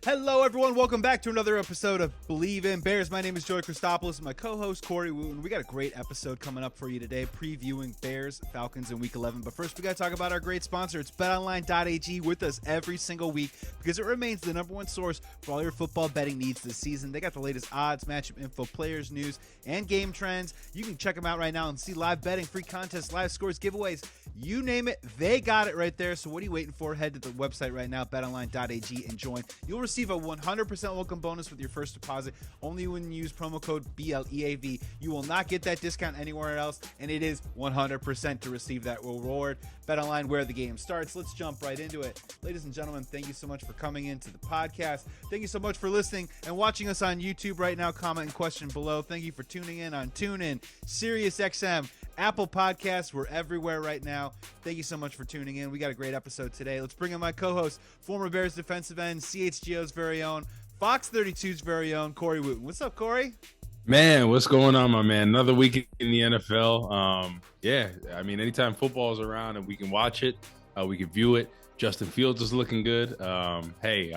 Hello, everyone. Welcome back to another episode of Believe in Bears. My name is Joey Christopoulos, and my co-host Corey Wootton. We got a great episode coming up for you today, previewing Bears, Falcons in Week 11. But first, we got to talk about our great sponsor. It's BetOnline.ag with us every single week because it remains the number one source for all your football betting needs this season. They got the latest odds, matchup info, players, news, and game trends. You can check them out right now and see live betting, free contests, live scores, giveaways. You name it, they got it right there. So what are you waiting for? Head to the website right now, betonline.ag, and join. You'll receive a 100% welcome bonus with your first deposit only when you use promo code BLEAV. You will not get that discount anywhere else, and it is 100% to receive that reward. BetOnline, where the game starts. Let's jump right into it. Ladies and gentlemen, thank you so much for coming into the podcast. Thank you so much for listening and watching us on YouTube right now. Comment and question below. Thank you for tuning in on TuneIn, SiriusXM, Apple Podcasts. We're everywhere right now. Thank you so much for tuning in. We got a great episode today. Let's bring in my co-host, former Bears defensive end, CHGO's very own, Fox 32's very own, Corey Wootton. What's up, Corey? Man, what's going on, my man? Another week in the NFL. Yeah, I mean, anytime football is around and we can watch it, we can view it. Justin Fields is looking good. Hey,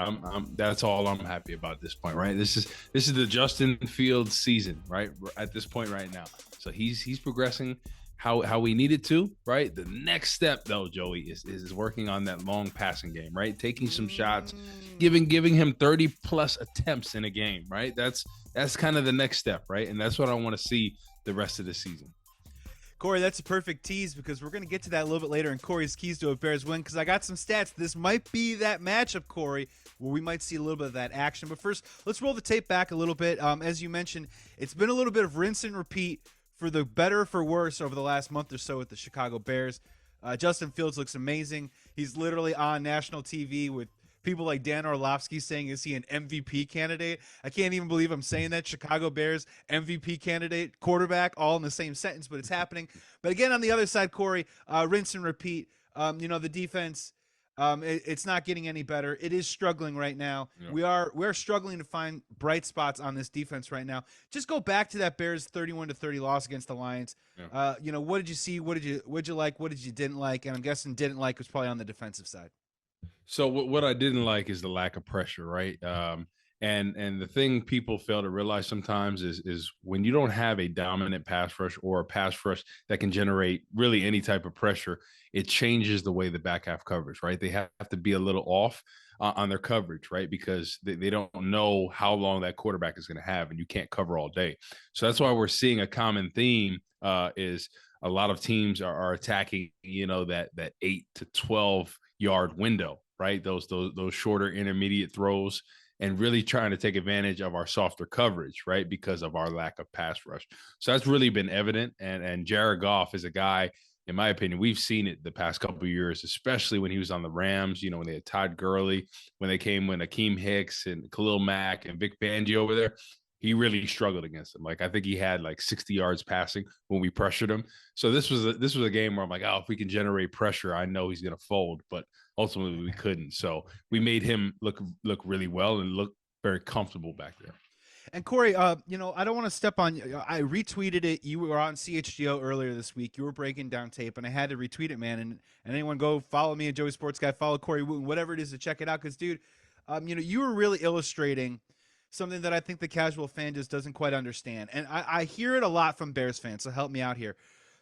that's all I'm happy about at this point, right? This is the Justin Fields season, right? At this point right now. So he's progressing how we needed to, right? The next step, though, Joey, is working on that long passing game, right? Taking some shots, giving him 30-plus attempts in a game, right? That's kind of the next step, right? And that's what I want to see the rest of the season. Corey, that's a perfect tease because we're going to get to that a little bit later in Corey's Keys to a Bears win because I got some stats. This might be that matchup, Corey, where we might see a little bit of that action. But first, let's roll the tape back a little bit. As you mentioned, it's been a little bit of rinse and repeat for the better or for worse over the last month or so with the Chicago Bears. Justin Fields looks amazing. He's literally on national TV with people like Dan Orlovsky saying, is he an MVP candidate? I can't even believe I'm saying that. Chicago Bears MVP candidate, quarterback, all in the same sentence, but it's happening. But again, on the other side, Corey, rinse and repeat. The defense, it's not getting any better. It is struggling right now. Yeah. We're struggling to find bright spots on this defense right now. Just go back to that Bears 31-30 loss against the Lions. Yeah. What did you see? What did you like? What did you didn't like? And I'm guessing didn't like was probably on the defensive side. So what I didn't like is the lack of pressure, right? And the thing people fail to realize sometimes is when you don't have a dominant pass rush or a pass rush that can generate really any type of pressure, it changes the way the back half covers, right? They have to be a little off on their coverage, right? Because they don't know how long that quarterback is going to have, and you can't cover all day. So that's why we're seeing a common theme is a lot of teams are attacking, that 8 to 12 yard window, right? Those shorter intermediate throws, and really trying to take advantage of our softer coverage, right? Because of our lack of pass rush. So that's really been evident. And Jared Goff is a guy, in my opinion, we've seen it the past couple of years, especially when he was on the Rams, when they had Todd Gurley, when Akeem Hicks and Khalil Mack and Vic Fangio over there. He really struggled against him. Like, I think he had like 60 yards passing when we pressured him. So this was a game where I'm like, if we can generate pressure, I know he's going to fold, but ultimately we couldn't. So we made him look really well and look very comfortable back there. And Corey, I don't want to step on you. I retweeted it. You were on CHGO earlier this week. You were breaking down tape, and I had to retweet it, man. And anyone go follow me at Joey Sports Guy, follow Corey Wootton, whatever it is to check it out. Because, dude, you were really illustrating something that I think the casual fan just doesn't quite understand. And I hear it a lot from Bears fans, so help me out here.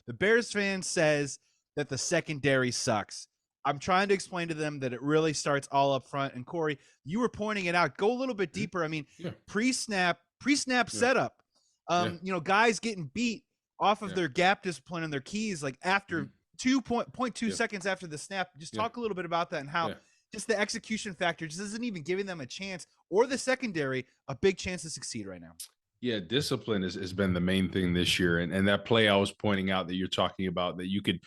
The Bears fan says that the secondary sucks. I'm trying to explain to them that it really starts all up front. And Corey, you were pointing it out. Go a little bit deeper. I mean, pre-snap setup. Guys getting beat off of their gap discipline and their keys, like after 2.2 seconds after the snap. Just talk a little bit about that and how just the execution factor just isn't even giving them a chance, or the secondary a big chance to succeed right now. Yeah, discipline has been the main thing this year, and that play I was pointing out that you're talking about that you could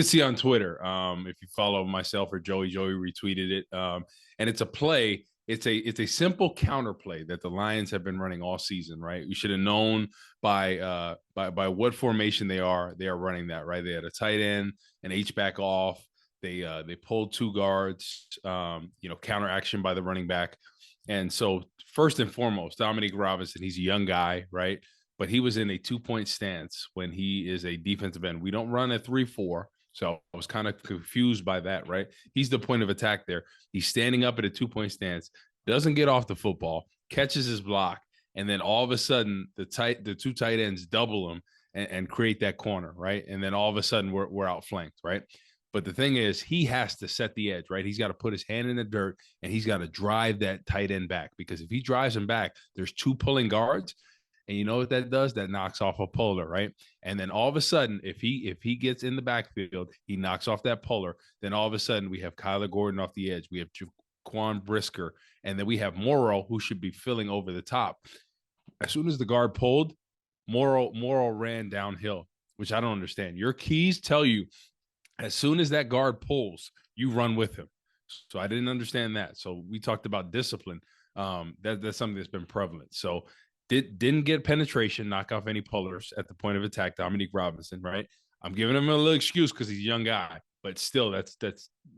see on Twitter. If you follow myself or Joey retweeted it, and it's a play. It's a simple counter play that the Lions have been running all season, right? You should have known by what formation they are running that, right? They had a tight end, an H-back off. They pulled two guards, counter action by the running back. And so first and foremost, Dominique Robinson, he's a young guy, right? But he was in a 2-point stance when he is a defensive end. We don't run a 3-4. So I was kind of confused by that, right? He's the point of attack there. He's standing up at a 2-point stance, doesn't get off the football, catches his block, and then all of a sudden the two tight ends double him and create that corner, right? And then all of a sudden we're outflanked, right? But the thing is, he has to set the edge, right? He's got to put his hand in the dirt and he's got to drive that tight end back, because if he drives him back, there's two pulling guards. And you know what that does? That knocks off a puller, right? And then all of a sudden, if he gets in the backfield, he knocks off that puller. Then all of a sudden, we have Kyler Gordon off the edge. We have Jaquan Brisker, and then we have Morrow, who should be filling over the top. As soon as the guard pulled, Morrow ran downhill, which I don't understand. Your keys tell you as soon as that guard pulls, you run with him. So I didn't understand that. So we talked about discipline. That's something that's been prevalent. So didn't get penetration, knock off any pullers at the point of attack. Dominique Robinson, right? I'm giving him a little excuse because he's a young guy, but still, that's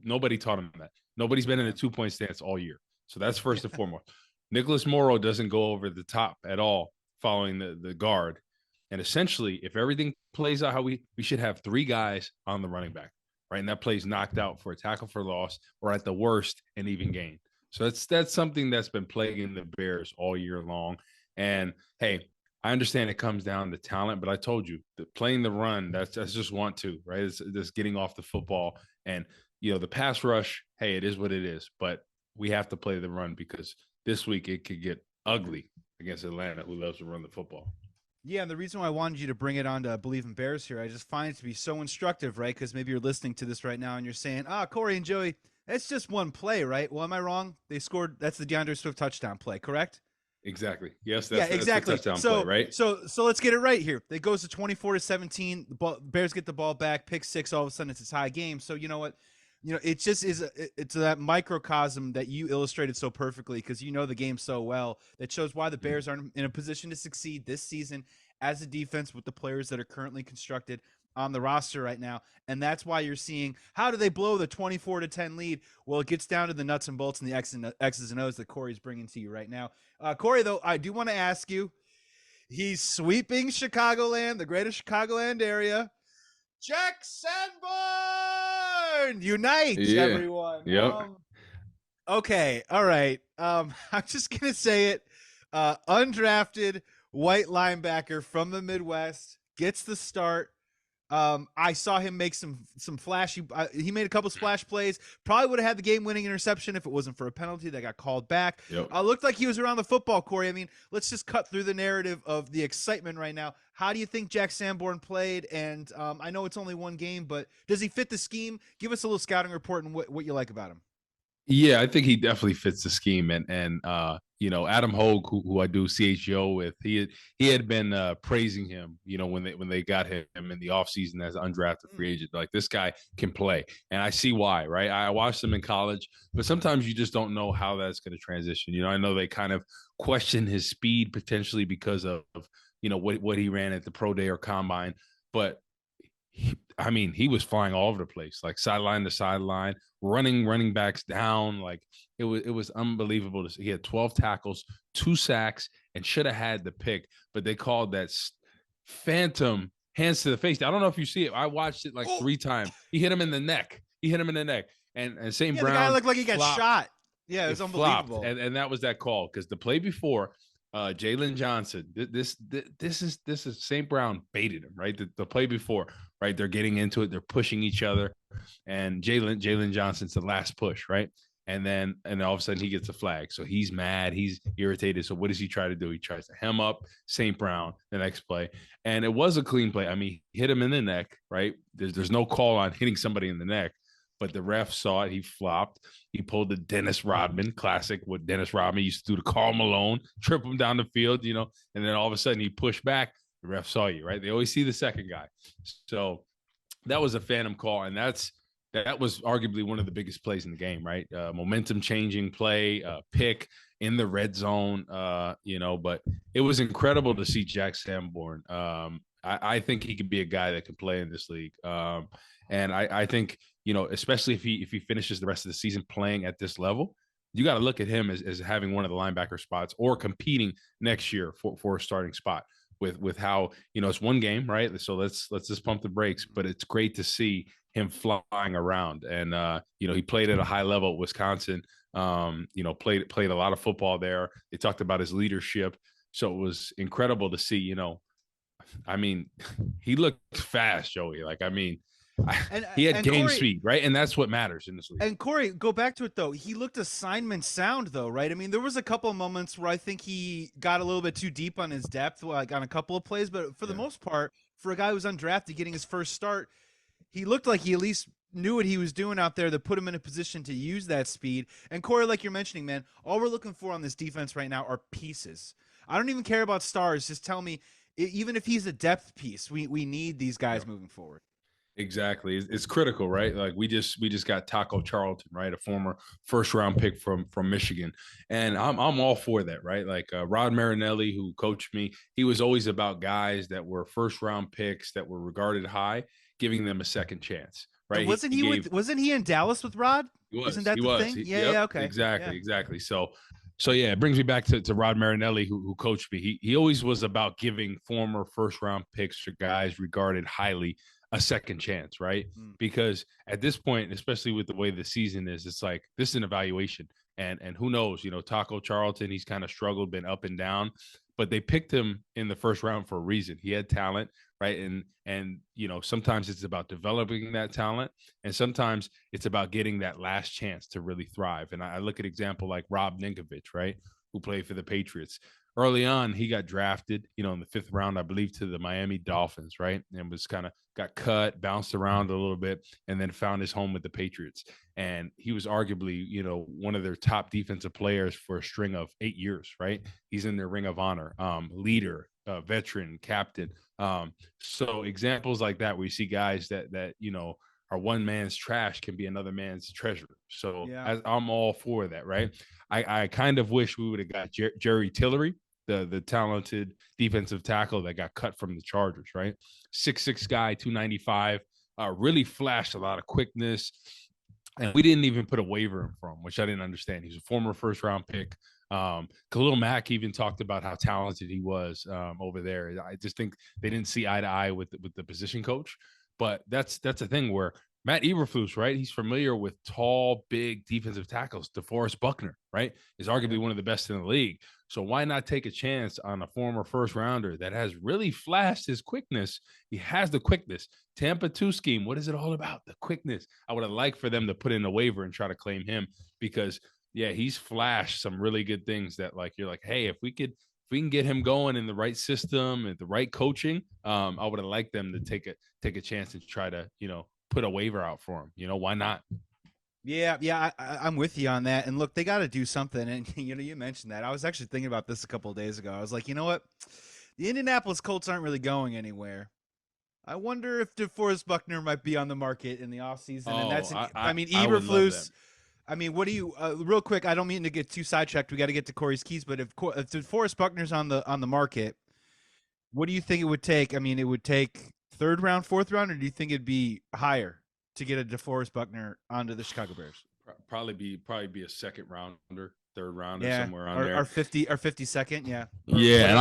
nobody taught him that. Nobody's been in a 2-point stance all year. So that's first and foremost. Nicholas Morrow doesn't go over the top at all following the guard. And essentially, if everything plays out how we should have 3 guys on the running back, right? And that play's knocked out for a tackle for loss, or at the worst, an even gain. So that's something that's been plaguing the Bears all year long. And hey, I understand it comes down to talent, but I told you that playing the run, that's just want to, right? It's just getting off the football. And, the pass rush, hey, it is what it is. But we have to play the run, because this week it could get ugly against Atlanta, who loves to run the football. Yeah, and the reason why I wanted you to bring it on to Believe in Bears here, I just find it to be so instructive, right? Because maybe you're listening to this right now and you're saying, Corey and Joey, it's just one play, right? Well, am I wrong? They scored. That's the DeAndre Swift touchdown play, correct? Exactly. Yes, exactly. That's the touchdown play, right? So let's get it right here. It goes to 24-17. The Bears get the ball back, pick 6. All of a sudden, it's a tie game. So you know what? It just is. It's that microcosm that you illustrated so perfectly, because you know the game so well, that shows why the Bears aren't in a position to succeed this season as a defense with the players that are currently constructed on the roster right now. And that's why you're seeing, how do they blow the 24-10 lead? Well, it gets down to the nuts and bolts and the X's and O's that Corey's bringing to you right now. Corey, though, I do want to ask you, he's sweeping Chicagoland, the greater Chicagoland area. Jack Sanborn, unite, everyone. Yep. Okay, all right. I'm just gonna say it. Undrafted white linebacker from the Midwest gets the start. I saw him make some flashy. He made a couple splash plays. Probably would have had the game-winning interception if it wasn't for a penalty that got called back. Yep. Looked like he was around the football, Corey. I mean, let's just cut through the narrative of the excitement right now. How do you think Jack Sanborn played? And I know it's only one game, but does he fit the scheme? Give us a little scouting report and what you like about him. Yeah, I think he definitely fits the scheme, and Adam Hogue, who I do CHO with, he had been praising him, when they got him in the offseason as an undrafted free agent. Like, this guy can play, and I see why, right? I watched him in college, but sometimes you just don't know how that's going to transition. I know they kind of question his speed potentially because of what he ran at the pro day or combine, but he was flying all over the place, like sideline to sideline, running backs down. Like, it was unbelievable to see. He had 12 tackles, 2 sacks, and should have had the pick, but they called that phantom hands to the face. I don't know if you see it. I watched it like 3 times. He hit him in the neck. And St. Brown. The guy looked like he got shot. Yeah, it was unbelievable. And that was that call, because the play before, Jalen Johnson, this is St. Brown baited him, right? The play before, right? They're getting into it, they're pushing each other, and Jalen Johnson's the last push, right? And all of a sudden he gets a flag, so he's mad, he's irritated. So what does he try to do? He tries to hem up St. Brown the next play, and it was a clean play. I mean, he hit him in the neck, right? There's no call on hitting somebody in the neck. But the ref saw it. He flopped. He pulled the Dennis Rodman, classic, what Dennis Rodman used to do to Karl Malone, trip him down the field, and then all of a sudden he pushed back. The ref saw you, right? They always see the second guy. So that was a phantom call, and that was arguably one of the biggest plays in the game, right? Momentum-changing play, pick in the red zone, but it was incredible to see Jack Sanborn. I think he could be a guy that can play in this league. And I think, especially if he finishes the rest of the season playing at this level, you got to look at him as having one of the linebacker spots or competing next year for a starting spot with how, it's one game, right? So let's just pump the brakes, but it's great to see him flying around. And he played at a high level at Wisconsin. Played a lot of football there. They talked about his leadership, so it was incredible to see. I mean, he looked fast, Joey. Like, I mean, he had game speed, right? And that's what matters in this league. And Corey, go back to it though. He looked assignment sound though, right? I mean, there was a couple of moments where I think he got a little bit too deep on his depth, like on a couple of plays, but for the most part, for a guy who was undrafted getting his first start, he looked like he at least knew what he was doing out there that put him in a position to use that speed. And Corey, like you're mentioning, man, all we're looking for on this defense right now are pieces. I don't even care about stars. Just tell me, even if he's a depth piece, we need these guys moving forward. Exactly. It's critical, right? Like we just got Taco Charlton, right? A former first round pick from Michigan. And I'm all for that, right? Like Rod Marinelli, who coached me, he was always about guys that were first round picks that were regarded high, giving them a second chance. Right. And wasn't he in Dallas with Rod? He was. Isn't that the thing? Yeah, okay. Exactly. So yeah, it brings me back to Rod Marinelli, who coached me. He always was about giving former first round picks to guys regarded highly a second chance, right? Because at this point, especially with the way the season is, it's like this is an evaluation. And who knows, Taco Charlton, he's kind of struggled, been up and down, but they picked him in the first round for a reason. He had talent, right? And sometimes it's about developing that talent, and sometimes it's about getting that last chance to really thrive. And I look at example like Rob Ninkovich, right, who played for the Patriots. Early on, he got drafted, in the 5th round, I believe, to the Miami Dolphins, right? And was got cut, bounced around a little bit, and then found his home with the Patriots. And he was arguably, one of their top defensive players for a string of 8 years, right? He's in their Ring of Honor, leader, veteran, captain. So examples like that, where you see guys that are one man's trash can be another man's treasure. So I'm all for that, right? I kind of wish we would have got Jerry Tillery, the talented defensive tackle that got cut from the Chargers, right? 6'6" guy, 295, really flashed a lot of quickness. And we didn't even put a waiver in for him, which I didn't understand. He's a former first round pick. Khalil Mack even talked about how talented he was over there. I just think they didn't see eye to eye with the position coach. But that's a thing where Matt Eberflus, right? He's familiar with tall, big defensive tackles. DeForest Buckner, right, is arguably one of the best in the league. So why not take a chance on a former first rounder that has really flashed his quickness? He has the quickness. Tampa 2 scheme, what is it all about? The quickness. I would have liked for them to put in a waiver and try to claim him because, he's flashed some really good things that, like, you're like, hey, if we can get him going in the right system and the right coaching, I would have liked them to take a chance and try to, put a waiver out for him. Why not? Yeah, I'm with you on that. And look, they got to do something. And you mentioned that. I was actually thinking about this a couple of days ago. I was like, you know what? The Indianapolis Colts aren't really going anywhere. I wonder if DeForest Buckner might be on the market in the offseason. And that's, Eberflus. I mean, what do you real quick? I don't mean to get too sidetracked. We got to get to Corey's keys, but if DeForest Buckner's on the market, what do you think it would take? I mean, it would take 3rd round, 4th round, or do you think it'd be higher to get a DeForest Buckner onto the Chicago Bears? Probably be a 2nd rounder, 3rd rounder, somewhere on there. Or 52nd, yeah. And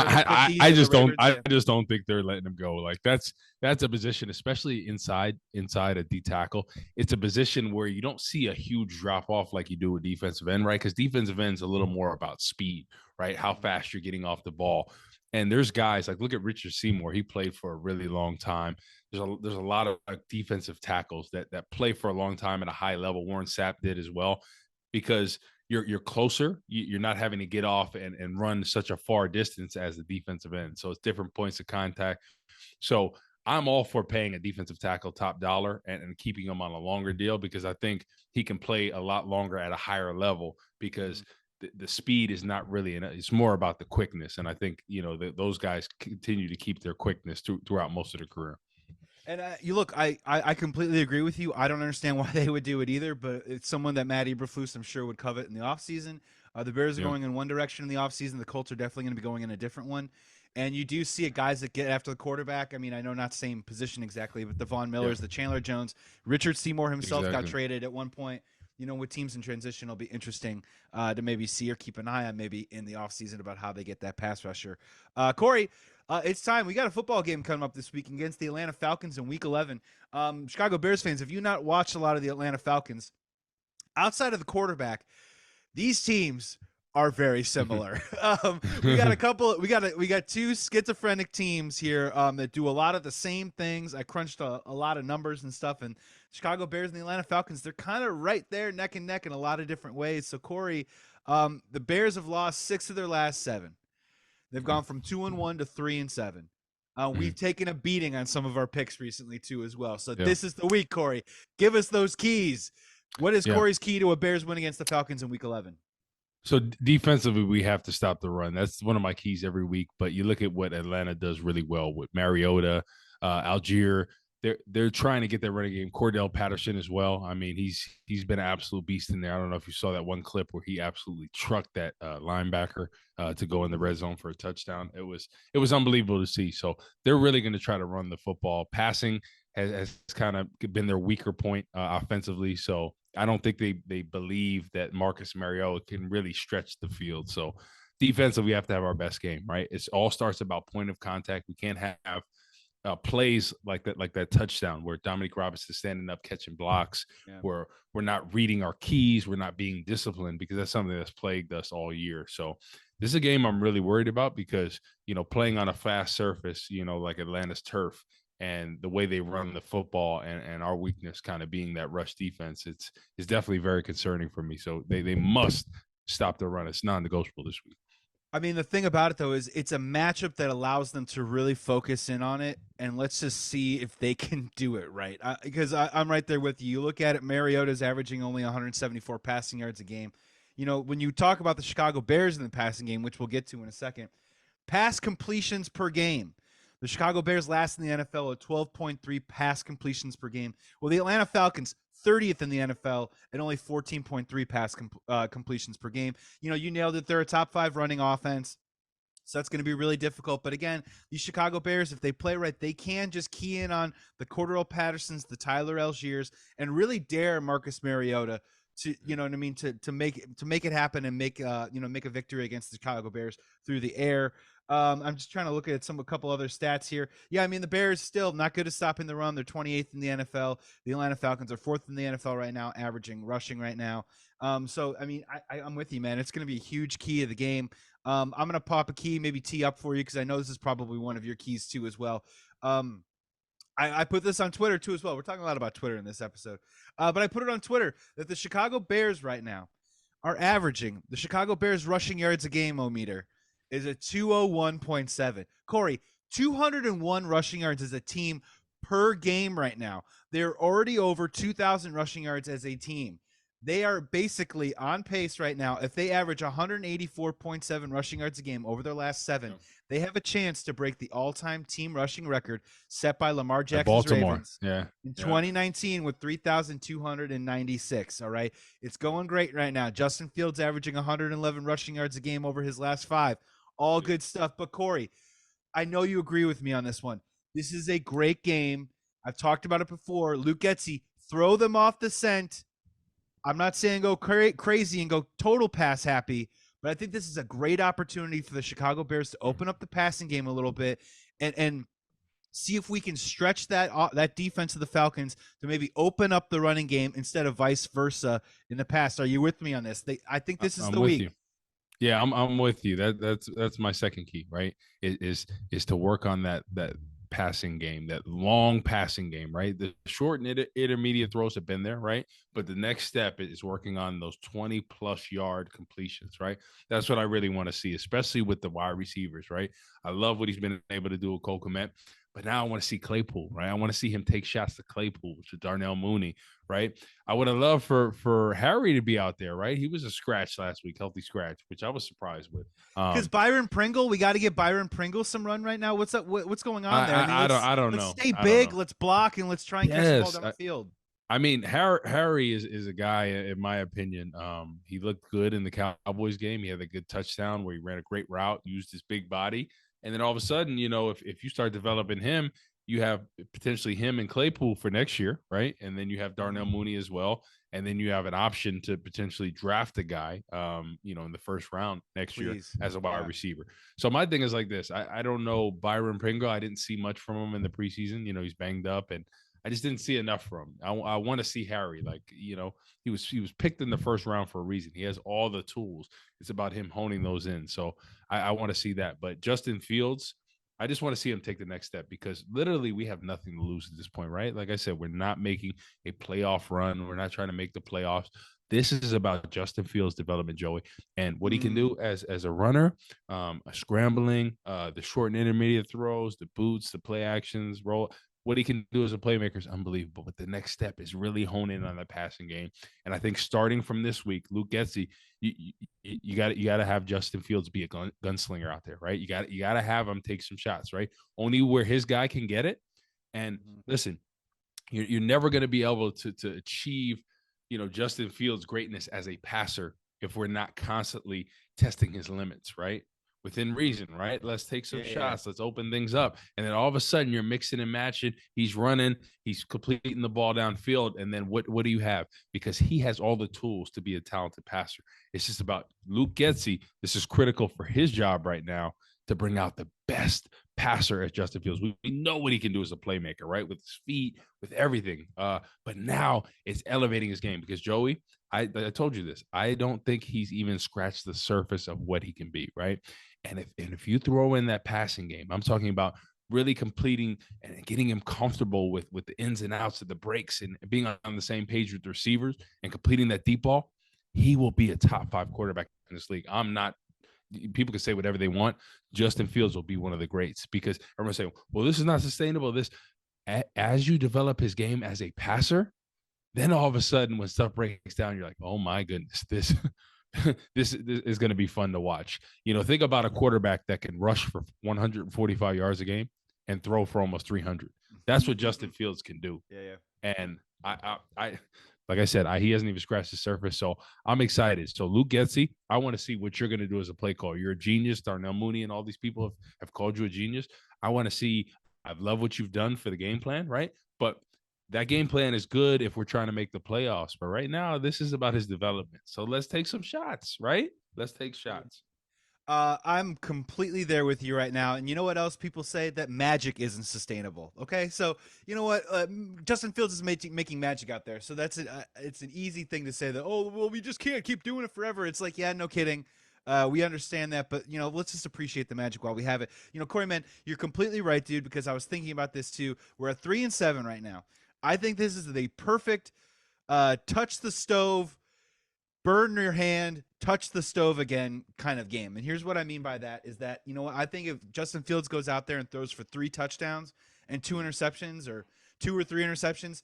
I just don't think they're letting him go. Like that's a position, especially inside a D tackle. It's a position where you don't see a huge drop off like you do with defensive end, right? Because defensive end's a little more about speed, right? How fast you're getting off the ball. And there's guys like, look at Richard Seymour. He played for a really long time. There's a lot of defensive tackles that play for a long time at a high level. Warren Sapp did as well, because you're closer. You're not having to get off and run such a far distance as the defensive end. So it's different points of contact. So I'm all for paying a defensive tackle top dollar and keeping him on a longer deal, because I think he can play a lot longer at a higher level, because the speed is not really it's more about the quickness. And I think, those guys continue to keep their quickness throughout most of their career. And you look, I completely agree with you. I don't understand why they would do it either, but it's someone that Matt Eberflus, I'm sure, would covet in the offseason. The Bears are going in one direction in the offseason. The Colts are definitely going to be going in a different one. And you do see it, guys that get after the quarterback. I mean, I know not same position exactly, but the Von Millers, the Chandler Jones, Richard Seymour himself got traded at one point. with teams in transition, it'll be interesting to maybe see or keep an eye on maybe in the offseason about how they get that pass rusher. Corey, it's time. We got a football game coming up this week against the Atlanta Falcons in Week 11. Chicago Bears fans, have you not watched a lot of the Atlanta Falcons, outside of the quarterback, these teams are very similar. We got two schizophrenic teams here that do a lot of the same things. I crunched a lot of numbers and stuff, and Chicago Bears and the Atlanta Falcons, they're kind of right there neck and neck in a lot of different ways. So Corey, the Bears have lost 6 of their last 7. They've gone from 2-1 to 3-7. We've taken a beating on some of our picks recently too as well. So this is the week, Corey. Give us those keys. What is Corey's key to a Bears win against the Falcons in Week 11? So defensively, we have to stop the run. That's one of my keys every week. But you look at what Atlanta does really well with Mariota, Algier. They're trying to get that running game. Cordell Patterson as well. I mean, he's been an absolute beast in there. I don't know if you saw that one clip where he absolutely trucked that linebacker to go in the red zone for a touchdown. It was unbelievable to see. So they're really going to try to run the football. Passing has kind of been their weaker point offensively. So I don't think they believe that Marcus Mariota can really stretch the field. So defensively, we have to have our best game, right? It all starts about point of contact. We can't have plays like that touchdown where Dominique Robinson is standing up catching blocks, where we're not reading our keys, we're not being disciplined, because that's something that's plagued us all year. So this is a game I'm really worried about because, playing on a fast surface, like Atlanta's turf, and the way they run the football and our weakness kind of being that rush defense, it's definitely very concerning for me. So they must stop the run. It's non-negotiable this week. I mean, the thing about it, though, is it's a matchup that allows them to really focus in on it, and let's just see if they can do it right. Because I'm right there with you. You look at it, Mariota's averaging only 174 passing yards a game. When you talk about the Chicago Bears in the passing game, which we'll get to in a second, pass completions per game. The Chicago Bears last in the NFL at 12.3 pass completions per game. Well, the Atlanta Falcons, 30th in the NFL at only 14.3 pass completions per game. You nailed it. They're a top 5 running offense. So that's going to be really difficult. But again, these Chicago Bears, if they play right, they can just key in on the Cordell Pattersons, the Tyler Algiers, and really dare Marcus Mariota to, to make it happen and make a victory against the Chicago Bears through the air. I'm just trying to look at a couple other stats here. Yeah, I mean, the Bears still not good at stopping the run. They're 28th in the NFL. The Atlanta Falcons are 4th in the NFL right now, averaging rushing right now. So, I mean, I'm with you, man. It's going to be a huge key of the game. I'm going to pop a key, maybe tee up for you, because I know this is probably one of your keys too as well. I put this on Twitter too as well. We're talking a lot about Twitter in this episode. But I put it on Twitter that the Chicago Bears right now are averaging, the Chicago Bears rushing yards a game -meter is a 201.7. Corey, 201 rushing yards as a team per game right now. They're already over 2,000 rushing yards as a team. They are basically on pace right now. If they average 184.7 rushing yards a game over their last 7, they have a chance to break the all-time team rushing record set by Lamar Jackson's Ravens in 2019 with 3,296. All right. It's going great right now. Justin Fields averaging 111 rushing yards a game over his last 5. All good stuff. But Corey, I know you agree with me on this one. This is a great game. I've talked about it before. Luke Getsy, throw them off the scent. I'm not saying go crazy and go total pass happy, but I think this is a great opportunity for the Chicago Bears to open up the passing game a little bit and see if we can stretch that defense of the Falcons to maybe open up the running game instead of vice versa in the past. Are you with me on this? I think this is the week. You. Yeah, I'm with you. That's my second key, right? Is to work on that passing game, that long passing game, right? The short and intermediate throws have been there, right? But the next step is working on those 20+ yard completions, right? That's what I really want to see, especially with the wide receivers, right? I love what he's been able to do with Cole Kmet. But now I want to see Claypool, right? I want to see him take shots to Claypool, to Darnell Mooney, right? I would have loved for Harry to be out there, right? He was a scratch last week, healthy scratch, which I was surprised with. Because Byron Pringle, we got to get Byron Pringle some run right now. What's up? What's going on there? I don't know. Let's stay big. Let's block and let's try and catch the ball down the field. I mean, Harry is a guy, in my opinion. He looked good in the Cowboys game. He had a good touchdown where he ran a great route, used his big body. And then all of a sudden, if you start developing him, you have potentially him and Claypool for next year, right? And then you have Darnell Mooney as well. and then you have an option to potentially draft a guy, in the first round next year as a wide receiver. So my thing is like this. I don't know Byron Pringle. I didn't see much from him in the preseason. He's banged up, and I just didn't see enough from him. I want to see Harry. He was picked in the first round for a reason. He has all the tools. It's about him honing those in. So I want to see that. But Justin Fields, I just want to see him take the next step, because literally we have nothing to lose at this point, right? Like I said, we're not making a playoff run. We're not trying to make the playoffs. This is about Justin Fields' development, Joey, and what he can do as a runner, scrambling, the short and intermediate throws, the boots, the play actions, roll. What he can do as a playmaker is unbelievable. But the next step is really hone in on the passing game. And I think starting from this week, Luke Getsy, you got to have Justin Fields be a gunslinger out there, right? You got to have him take some shots, right? Only where his guy can get it. And listen, you're never going to be able to achieve, Justin Fields' greatness as a passer if we're not constantly testing his limits, right? Within reason, right? Let's take some shots. Let's open things up. And then all of a sudden you're mixing and matching. He's running. He's completing the ball downfield. And then what do you have? Because he has all the tools to be a talented passer. It's just about Luke Getsy. This is critical for his job right now to bring out the best passer as Justin Fields. We know what he can do as a playmaker, right? With his feet, with everything. But now it's elevating his game, because Joey, I told you this. I don't think he's even scratched the surface of what he can be, right? And if you throw in that passing game, I'm talking about really completing and getting him comfortable with the ins and outs of the breaks and being on the same page with the receivers and completing that deep ball, he will be a top 5 quarterback in this league. People can say whatever they want. Justin Fields will be one of the greats, because everyone's saying, well, this is not sustainable. As you develop his game as a passer, then all of a sudden when stuff breaks down, you're like, oh my goodness, this is going to be fun to watch. Think about a quarterback that can rush for 145 yards a game and throw for almost 300. That's what Justin Fields can do. Yeah. And I like I said, he hasn't even scratched the surface. So I'm excited. So Luke Getsy, I want to see what you're going to do as a play caller. You're a genius. Darnell Mooney and all these people have called you a genius. I want to see. I love what you've done for the game plan, right? But that game plan is good if we're trying to make the playoffs. But right now, this is about his development. So let's take some shots, right? Let's take shots. I'm completely there with you right now. And you know what else people say? That magic isn't sustainable. Okay, so you know what? Justin Fields is making magic out there. So it's an easy thing to say that, oh, well, we just can't keep doing it forever. It's like, yeah, no kidding. We understand that, but let's just appreciate the magic while we have it. Corey, man, you're completely right, dude, because I was thinking about this too. We're at 3-7 right now. I think this is the perfect touch the stove, burn your hand, touch the stove again kind of game. And here's what I mean by that is that, I think if Justin Fields goes out there and throws for 3 touchdowns and 2 interceptions or 2 or 3 interceptions,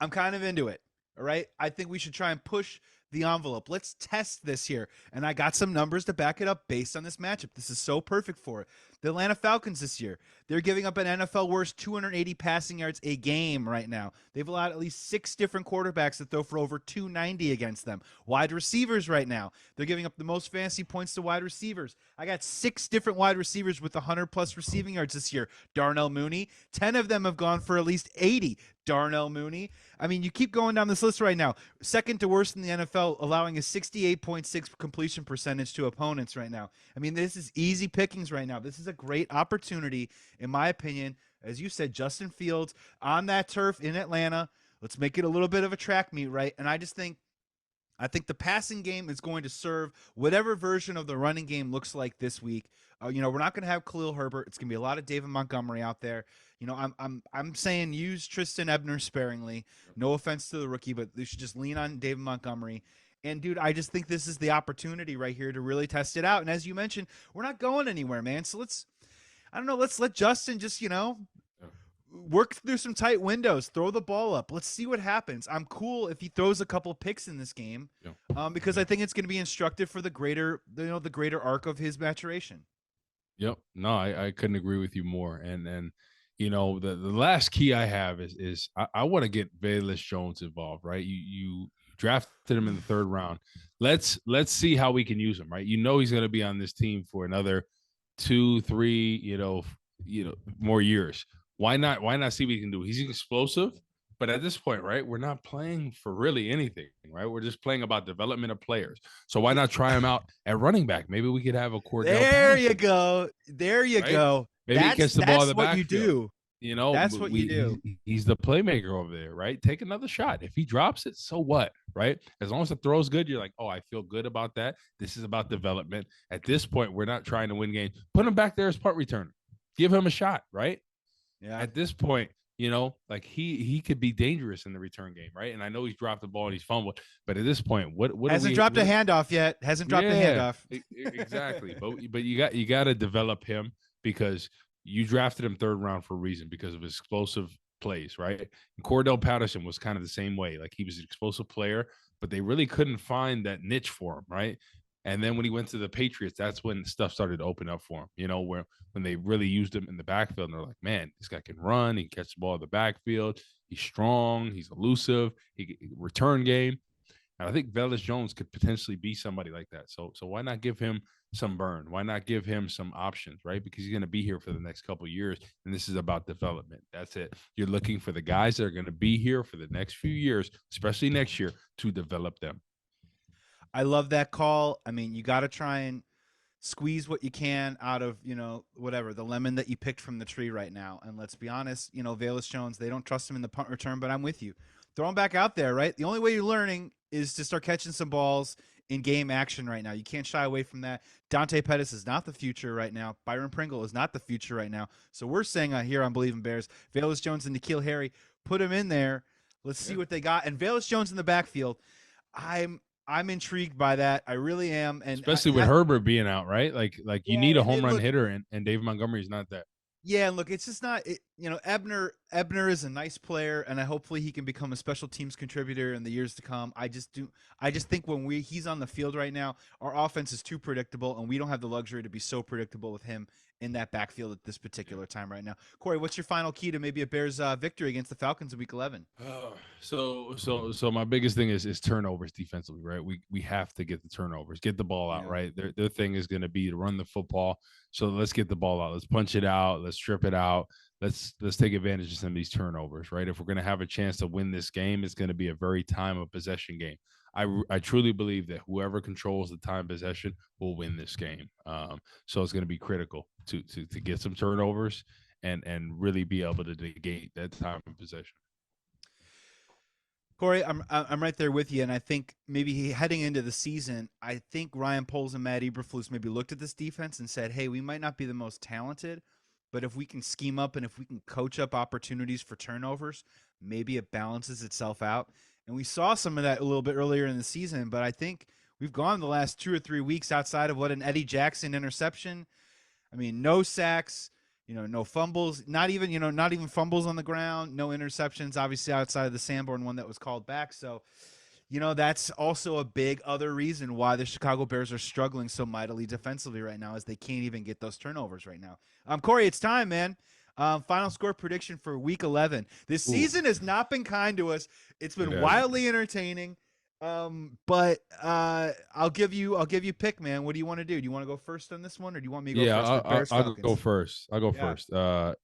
I'm kind of into it. All right. I think we should try and push the envelope. Let's test this here. And I got some numbers to back it up based on this matchup. This is so perfect for it. The Atlanta Falcons this year, they're giving up an NFL worst 280 passing yards a game right now. They've allowed at least 6 different quarterbacks to throw for over 290 against them. Wide receivers right now, they're giving up the most fantasy points to wide receivers. I got 6 different wide receivers with 100-plus receiving yards this year. Darnell Mooney, 10 of them have gone for at least 80. Darnell Mooney. I mean, you keep going down this list right now. Second to worst in the NFL, allowing a 68.6 completion percentage to opponents right now. I mean, this is easy pickings right now. This is a great opportunity, in my opinion. As you said, Justin Fields on that turf in Atlanta. Let's make it a little bit of a track meet, right? And I think the passing game is going to serve whatever version of the running game looks like this week. We're not going to have Khalil Herbert. It's going to be a lot of David Montgomery out there. I'm saying use Tristan Ebner sparingly. No offense to the rookie, but they should just lean on David Montgomery. And, dude, I just think this is the opportunity right here to really test it out. And as you mentioned, we're not going anywhere, man. So let's let Justin just, work through some tight windows, throw the ball up. Let's see what happens. I'm cool if he throws a couple picks in this game, because I think it's going to be instructive for the greater arc of his maturation. Yep. No, I couldn't agree with you more. And the last key I have is I want to get Velus Jones involved, right? You drafted him in the 3rd round. Let's see how we can use him, right? He's going to be on this team for another 2-3, more years. Why not see what he can do? He's explosive. But at this point, right, we're not playing for really anything, right? We're just playing about development of players. So why not try him out at running back? Maybe we could have a Cordell There you Patterson, go. There you right? go. Maybe he That's catch the ball in that's the what you backfield. do. You know, That's what you do. he's the playmaker over there, right? Take another shot. If he drops it, so what, right? As long as the throw's good, you're like, oh, I feel good about that. This is about development. At this point, we're not trying to win games. Put him back there as punt returner. Give him a shot, right? Yeah. At this point, you know, like he could be dangerous in the return game, right? And I know he's dropped the ball and he's fumbled, but at this point, what Hasn't dropped a handoff yet. Hasn't dropped a handoff. Exactly. But you got to develop him because you drafted him third round for a reason because of his explosive plays, right? And Cordell Patterson was kind of the same way. Like he was an explosive player, but they really couldn't find that niche for him, right? And then when he went to the Patriots, that's when stuff started to open up for him, you know, where when they really used him in the backfield and they're like, man, this guy can run, he can catch the ball in the backfield, he's strong, he's elusive, he return game. And I think Velus Jones could potentially be somebody like that. So why not give him some burn? Why not give him some options, right? Because he's going to be here for the next couple of years, and this is about development. That's it. You're looking for the guys that are going to be here for the next few years, especially next year, to develop them. I love that call. I mean, you got to try and squeeze what you can out of, whatever, the lemon that you picked from the tree right now. And let's be honest, Velus Jones, they don't trust him in the punt return, but I'm with you. Throw him back out there, right? The only way you're learning is to start catching some balls in game action right now. You can't shy away from that. Dante Pettis is not the future right now. Byron Pringle is not the future right now. So we're saying here on Believe in Bears, Velus Jones and N'Keal Harry, put him in there. Let's see what they got. And Velus Jones in the backfield, I'm intrigued by that. I really am. And especially with Herbert being out, right? Like you need a home run hitter, and David Montgomery's not that. Yeah, and look, it's just not. Ebner is a nice player, and hopefully he can become a special teams contributor in the years to come. I just think when he's on the field right now, our offense is too predictable, and we don't have the luxury to be so predictable with him in that backfield at this particular time right now. Corey, what's your final key to maybe a Bears victory against the Falcons in Week 11? So my biggest thing is turnovers defensively, right? We have to get the turnovers, get the ball out, right? Their thing is going to be to run the football. So let's get the ball out. Let's punch it out. Let's strip it out. Let's take advantage of some of these turnovers, right? If we're going to have a chance to win this game, it's going to be a very time of possession game. I truly believe that whoever controls the time possession will win this game. So it's going to be critical to get some turnovers and really be able to negate that time of possession. Corey, I'm right there with you, and I think maybe heading into the season, I think Ryan Poles and Matt Eberflus maybe looked at this defense and said, hey, we might not be the most talented, but if we can scheme up and if we can coach up opportunities for turnovers, maybe it balances itself out. And we saw some of that a little bit earlier in the season, but I think we've gone the last 2 or 3 weeks outside of what an Eddie Jackson interception. I mean, no sacks, no fumbles, not even fumbles on the ground, no interceptions, obviously outside of the Sanborn one that was called back. So, that's also a big other reason why the Chicago Bears are struggling so mightily defensively right now, is they can't even get those turnovers right now. Corey, it's time, man. Final score prediction for Week 11. This season has not been kind to us. It's been wildly entertaining. But I'll give you pick, man. What do you want to do? Do you want to go first on this one, or do you want me to go first? I'll go first. I'll go first. I'm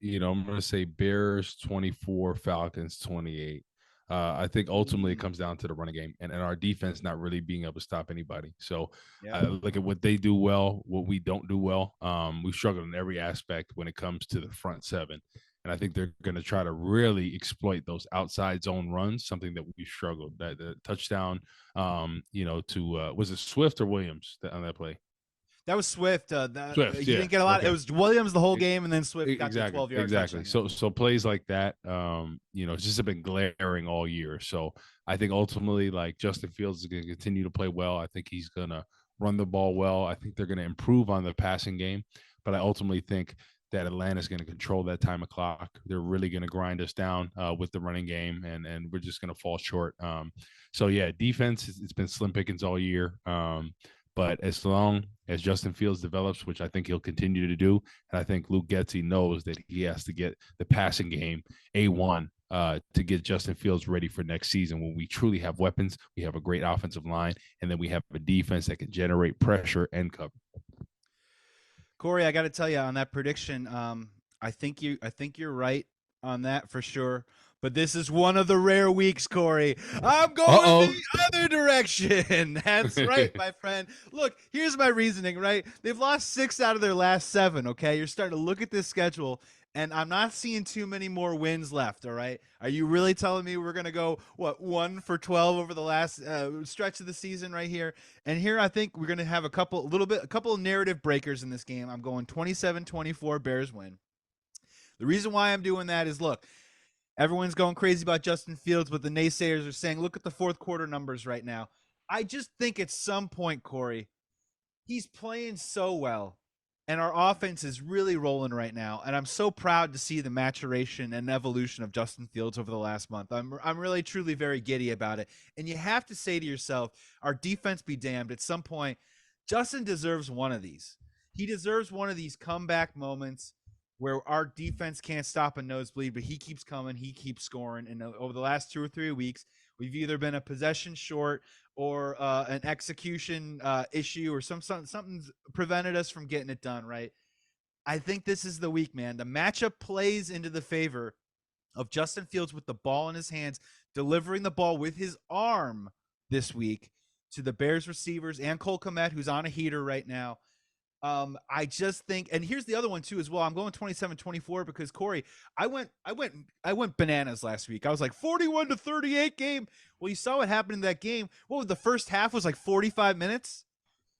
going to say Bears 24, Falcons 28. I think ultimately it comes down to the running game and our defense not really being able to stop anybody. So look at what they do well, what we don't do well. We've struggled in every aspect when it comes to the front seven. And I think they're going to try to really exploit those outside zone runs, something that we struggled. That the touchdown, was it Swift or Williams on that play? That was Swift. Swift, he didn't get a lot. Okay. It was Williams the whole game, and then Swift got the 12 yards. Exactly. So plays like that, it's just been glaring all year. So I think ultimately, like, Justin Fields is going to continue to play well. I think he's going to run the ball well. I think they're going to improve on the passing game, but I ultimately think that Atlanta's going to control that time of clock. They're really going to grind us down with the running game, and we're just going to fall short. Defense, it's been slim pickings all year. But as long as Justin Fields develops, which I think he'll continue to do, and I think Luke Getsy knows that he has to get the passing game A1 to get Justin Fields ready for next season when we truly have weapons, we have a great offensive line, and then we have a defense that can generate pressure and cover. Corey, I got to tell you on that prediction, I think you're right on that for sure. But this is one of the rare weeks, Corey. I'm going Uh-oh. the other direction. That's right, my friend. Look, here's my reasoning, right? They've lost 6 out of their last 7, okay? You're starting to look at this schedule, and I'm not seeing too many more wins left, all right? Are you really telling me we're going to go, 1 for 12 over the last stretch of the season right here? And here I think we're going to have a couple of narrative breakers in this game. I'm going 27-24 Bears win. The reason why I'm doing that is, look, everyone's going crazy about Justin Fields, but the naysayers are saying, look at the fourth quarter numbers right now. I just think at some point, Corey, he's playing so well, and our offense is really rolling right now. And I'm so proud to see the maturation and evolution of Justin Fields over the last month. I'm really, truly very giddy about it. And you have to say to yourself, our defense be damned. At some point, Justin deserves one of these. He deserves one of these comeback moments where our defense can't stop a nosebleed, but he keeps coming, he keeps scoring. And over the last 2 or 3 weeks, we've either been a possession short or an execution issue, or something's prevented us from getting it done, right? I think this is the week, man. The matchup plays into the favor of Justin Fields with the ball in his hands, delivering the ball with his arm this week to the Bears receivers and Cole Kmet, who's on a heater right now. I just think, and here's the other one too as well. I'm going 27-24 because Corey, I went bananas last week. I was like 41-38 game. Well, you saw what happened in that game. What was the first half was like 45 minutes?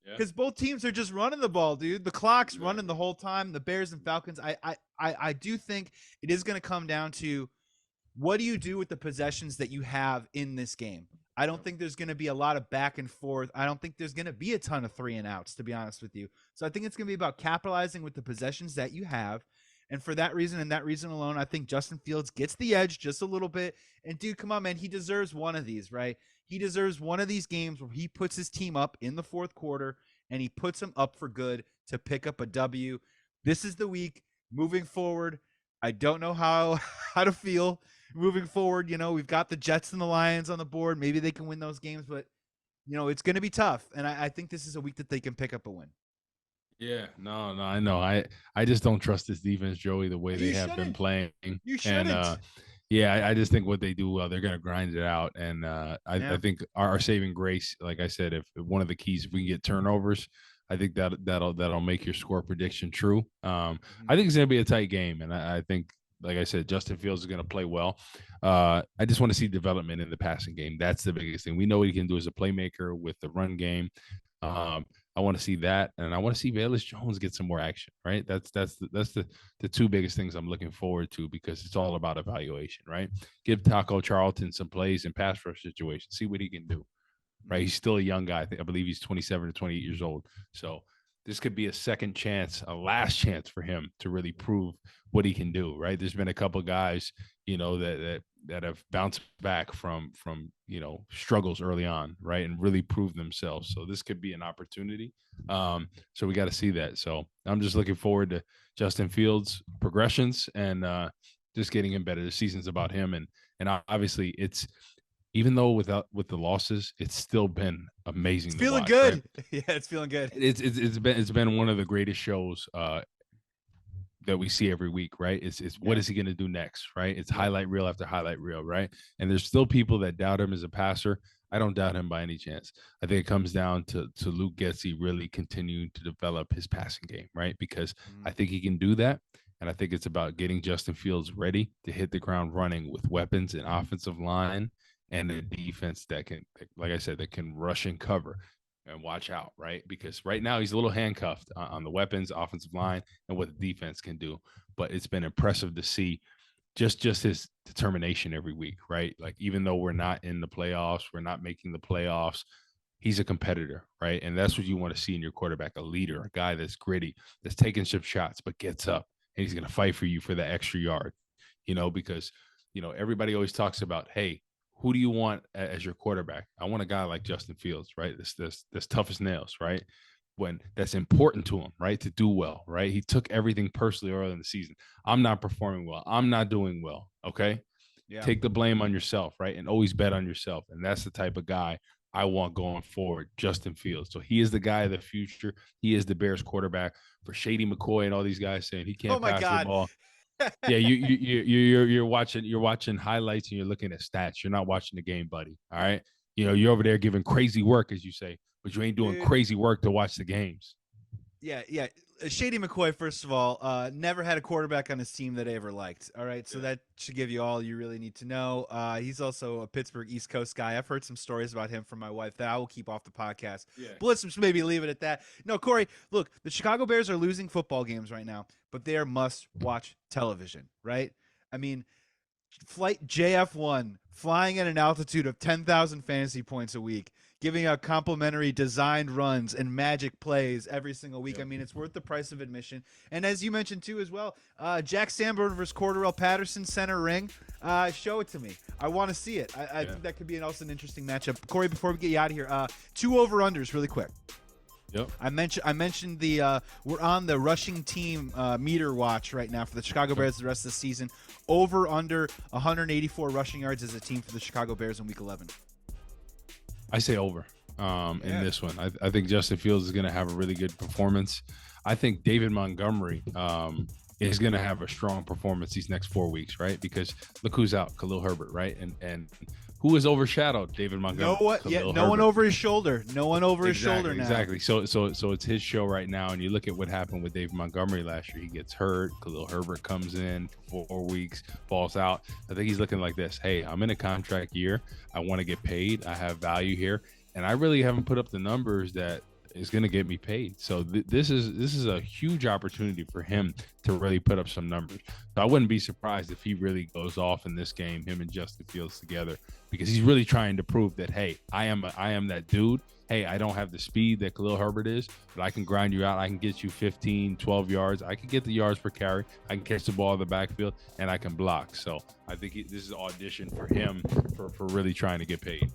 Because both teams are just running the ball, dude. The clock's running the whole time. The Bears and Falcons. I do think it is going to come down to, what do you do with the possessions that you have in this game? I don't think there's going to be a lot of back and forth. I don't think there's going to be a ton of 3-and-outs, to be honest with you. So I think it's going to be about capitalizing with the possessions that you have. And for that reason and that reason alone, I think Justin Fields gets the edge just a little bit. And dude, come on, man. He deserves one of these, right? He deserves one of these games where he puts his team up in the fourth quarter and he puts them up for good to pick up a W. This is the week moving forward. I don't know how to feel moving forward. We've got the Jets and the Lions on the board. Maybe they can win those games, but it's going to be tough. And I think this is a week that they can pick up a win. Yeah, no, I know. I just don't trust this defense, Joey, the way they have been playing. You shouldn't. And I just think what they do well, they're going to grind it out. And I think our saving grace, like I said, if one of the keys, if we can get turnovers, I think that'll make your score prediction true. I think it's going to be a tight game, and I think, like I said, Justin Fields is going to play well. I just want to see development in the passing game. That's the biggest thing. We know what he can do as a playmaker with the run game. I want to see that, and I want to see Velus Jones get some more action. Right? That's the 2 biggest things I'm looking forward to, because it's all about evaluation. Right? Give Taco Charlton some plays in pass rush situations. See what he can do. Right? He's still a young guy. I believe he's 27 or 28 years old. So this could be a second chance, a last chance for him to really prove what he can do. Right? There's been a couple of guys, that have bounced back from struggles early on, right, and really proved themselves. So this could be an opportunity. So we got to see that. So I'm just looking forward to Justin Fields' progressions and just getting him better. The season's about him, and obviously it's, even though with the losses, it's still been amazing. It's feeling watch, good. Right? Yeah, it's feeling good. It's been one of the greatest shows that we see every week, right? It's what is he going to do next, right? It's highlight reel after highlight reel, right? And there's still people that doubt him as a passer. I don't doubt him by any chance. I think it comes down to Luke Getsy really continuing to develop his passing game, right? Because I think he can do that. And I think it's about getting Justin Fields ready to hit the ground running with weapons and offensive line and a defense that can, like I said, that can rush and cover and watch out, right? Because right now he's a little handcuffed on the weapons, offensive line, and what the defense can do. But it's been impressive to see just his determination every week, right? Like, even though we're not in the playoffs, we're not making the playoffs, he's a competitor, right? And that's what you want to see in your quarterback, a leader, a guy that's gritty, that's taking some shots, but gets up, and he's going to fight for you for the extra yard, because, everybody always talks about, hey, who do you want as your quarterback? I want a guy like Justin Fields, right? That's tough as nails, right? When that's important to him, right? To do well, right? He took everything personally early in the season. I'm not performing well. I'm not doing well. Okay. Yeah. Take the blame on yourself, right? And always bet on yourself. And that's the type of guy I want going forward, Justin Fields. So he is the guy of the future. He is the Bears quarterback. For Shady McCoy and all these guys saying he can't pass the ball. Yeah, you're watching highlights and you're looking at stats. You're not watching the game, buddy. All right. You're over there giving crazy work, as you say, but you ain't doing Dude. crazy work to watch the games. Yeah. Shady McCoy, first of all, never had a quarterback on his team that I ever liked. All right, so that should give you all you really need to know. He's also a Pittsburgh East Coast guy. I've heard some stories about him from my wife that I will keep off the podcast. Yeah. But let's maybe leave it at that. No, Corey, look, the Chicago Bears are losing football games right now, but they are must-watch television, right? I mean, Flight JF1 flying at an altitude of 10,000 fantasy points a week, giving out complimentary designed runs and magic plays every single week. Yep. I mean, it's worth the price of admission. And as you mentioned too as well, Jack Sanborn versus Cordarrelle Patterson center ring. Show it to me. I want to see it. I think that could be also an interesting matchup. Corey, before we get you out of here, 2 over-unders really quick. Yep. I mentioned the we're on the rushing team meter watch right now for the Chicago Bears the rest of the season. Over under 184 rushing yards as a team for the Chicago Bears in Week 11. I say over in this one. I think Justin Fields is going to have a really good performance. I think David Montgomery is going to have a strong performance these next 4 weeks, right? Because look who's out, Khalil Herbert, right? And who has overshadowed David Montgomery? No one over his shoulder. No one over his shoulder now. Exactly. So it's his show right now. And you look at what happened with David Montgomery last year. He gets hurt. Khalil Herbert comes in for 4 weeks, falls out. I think he's looking like this. Hey, I'm in a contract year. I want to get paid. I have value here. And I really haven't put up the numbers that is going to get me paid. So this is a huge opportunity for him to really put up some numbers. So I wouldn't be surprised if he really goes off in this game, him and Justin Fields together, because he's really trying to prove that, hey, I am that dude. Hey, I don't have the speed that Khalil Herbert is, but I can grind you out. I can get you 15, 12 yards. I can get the yards per carry. I can catch the ball in the backfield, and I can block. So I think this is an audition for him for really trying to get paid.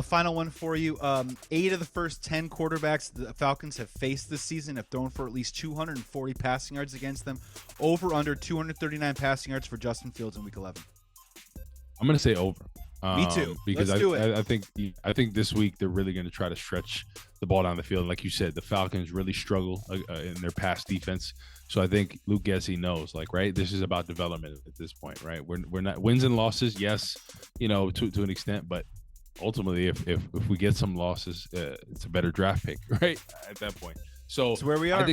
Final one for you. 8 of the first 10 quarterbacks the Falcons have faced this season have thrown for at least 240 passing yards against them. Over under 239 passing yards for Justin Fields in Week 11. I'm going to say over. Me too. Because Let's do it. I think this week they're really going to try to stretch the ball down the field. Like you said, the Falcons really struggle in their pass defense. So I think Luke Getsy knows, like, right, this is about development at this point, right? We're not wins and losses, yes, to an extent, but ultimately, if we get some losses, it's a better draft pick, right? At that point. So that's where we are.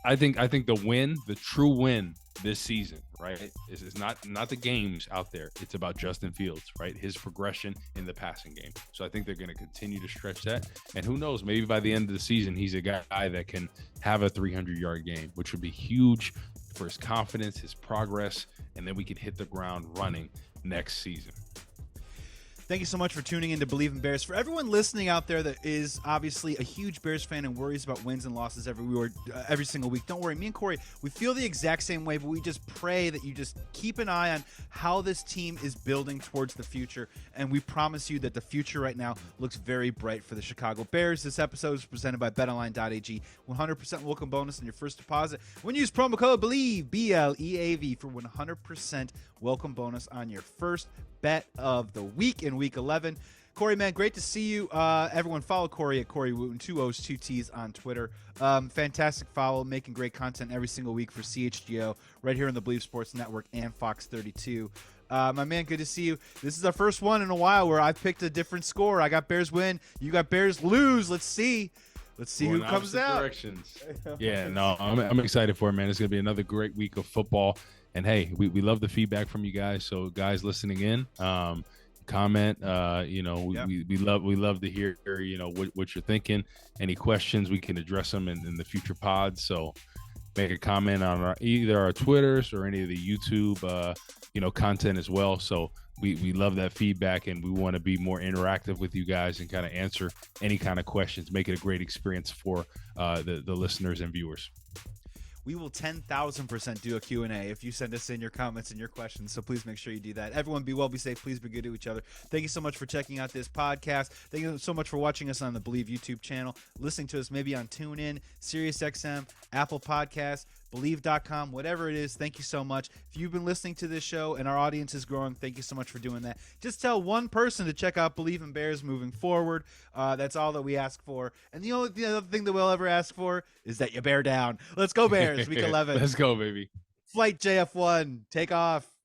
I think the true win this season, right, is not the games out there. It's about Justin Fields, right? His progression in the passing game. So I think they're going to continue to stretch that. And who knows, maybe by the end of the season, he's a guy that can have a 300-yard game, which would be huge for his confidence, his progress, and then we can hit the ground running next season. Thank you so much for tuning in to Believe in Bears. For everyone listening out there that is obviously a huge Bears fan and worries about wins and losses every single week, don't worry. Me and Corey, we feel the exact same way, but we just pray that you just keep an eye on how this team is building towards the future. And we promise you that the future right now looks very bright for the Chicago Bears. This episode is presented by BetOnline.ag. 100% welcome bonus on your first deposit when you use promo code BLEAV, BLEAV, for 100% welcome bonus on your first bet of the week in Week 11. Corey, man, great to see you. Everyone follow Corey at Corey Wootton, 2 O's, 2 T's on Twitter. Fantastic follow, making great content every single week for CHGO right here on the BLEAV Sports Network and Fox 32. My man, good to see you. This is our first one in a while where I picked a different score. I got Bears win. You got Bears lose. Let's see who comes out. Directions. Yeah, no, I'm excited for it, man. It's going to be another great week of football. And hey, we love the feedback from you guys. So guys listening in, comment, we love to hear, what you're thinking. Any questions, we can address them in the future pods. So make a comment on either our Twitters or any of the YouTube, content as well. So we love that feedback, and we want to be more interactive with you guys and kind of answer any kind of questions, make it a great experience for the listeners and viewers. We will 10,000% do a Q&A if you send us in your comments and your questions. So please make sure you do that. Everyone be well, be safe. Please be good to each other. Thank you so much for checking out this podcast. Thank you so much for watching us on the BLEAV YouTube channel, listening to us maybe on TuneIn, SiriusXM, Apple Podcasts, BLEAV.com, whatever it is. Thank you so much. If you've been listening to this show and our audience is growing, thank you so much for doing that. Just tell one person to check out Believe in Bears moving forward. That's all that we ask for. And the other thing that we'll ever ask for is that you bear down. Let's go Bears, Week 11. Let's go, baby. Flight JF1, take off.